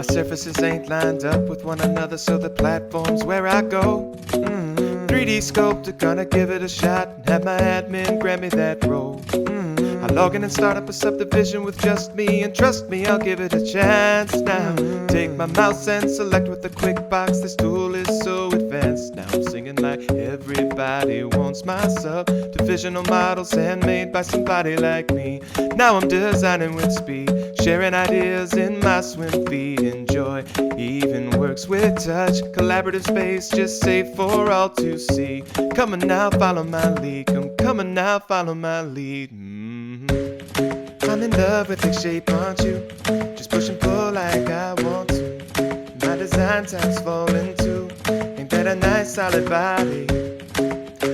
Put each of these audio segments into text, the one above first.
surfaces ain't lined up with one another, so the platform's where I go. 3D sculptor, gonna give it a shot and have my admin grant me that role. I log in and start up a subdivision with just me, and trust me, I'll give it a chance now. Take my mouse and select with the quick box. This tool is so advanced. Now I'm singing like everybody wants my subdivisional models handmade by somebody like me. Now I'm designing with speed, sharing ideas in my swim feed. Enjoy, even works with touch. Collaborative space, just safe for all to see. Come on now, follow my lead. Come on now, follow my lead. I'm in love with xShape, aren't you? Just push and pull like I want to. My design types fall into. Ain't that a nice solid body?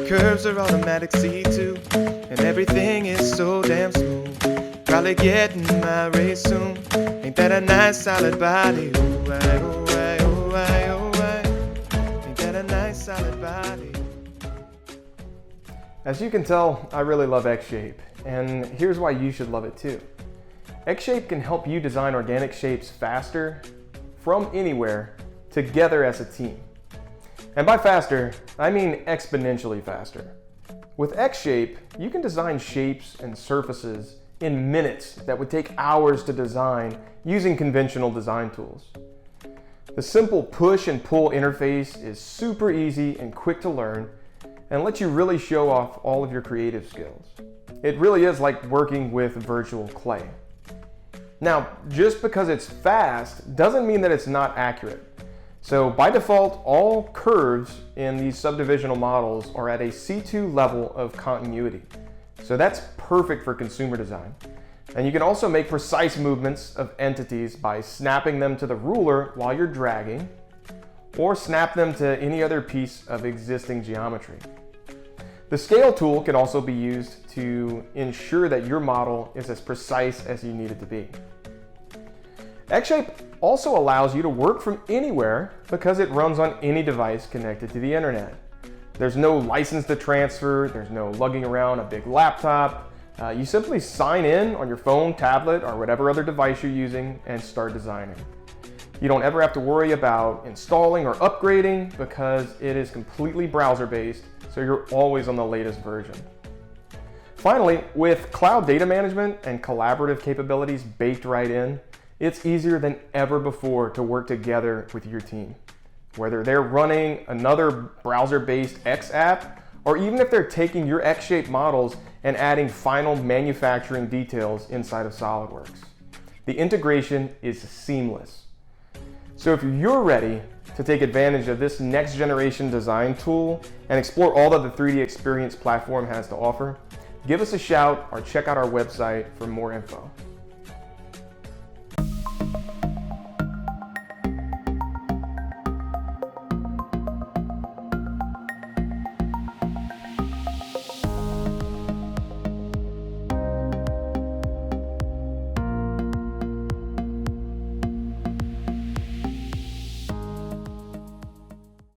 Curves are automatic C2, and everything is so damn smooth. Probably getting my race soon. Ain't that a nice solid body? Oh, I, oh, I, oh, I, oh, I. Ain't that a nice solid body? As you can tell, I really love xShape, and here's why you should love it too. xShape can help you design organic shapes faster, from anywhere, together as a team. And by faster, I mean exponentially faster. With xShape, you can design shapes and surfaces in minutes that would take hours to design using conventional design tools. The simple push and pull interface is super easy and quick to learn, and lets you really show off all of your creative skills. It really is like working with virtual clay. Now, just because it's fast doesn't mean that it's not accurate. So by default, all curves in these subdivisional models are at a C2 level of continuity. So that's perfect for consumer design. And you can also make precise movements of entities by snapping them to the ruler while you're dragging, or snap them to any other piece of existing geometry. The scale tool can also be used to ensure that your model is as precise as you need it to be. xShape also allows you to work from anywhere because it runs on any device connected to the internet. There's no license to transfer, there's no lugging around a big laptop. You simply sign in on your phone, tablet, or whatever other device you're using and start designing. You don't ever have to worry about installing or upgrading because it is completely browser-based, so you're always on the latest version. Finally, with cloud data management and collaborative capabilities baked right in, it's easier than ever before to work together with your team. Whether they're running another browser-based X app, or even if they're taking your xShape models and adding final manufacturing details inside of SolidWorks. The integration is seamless. So if you're ready to take advantage of this next generation design tool and explore all that the 3D Experience platform has to offer, give us a shout or check out our website for more info.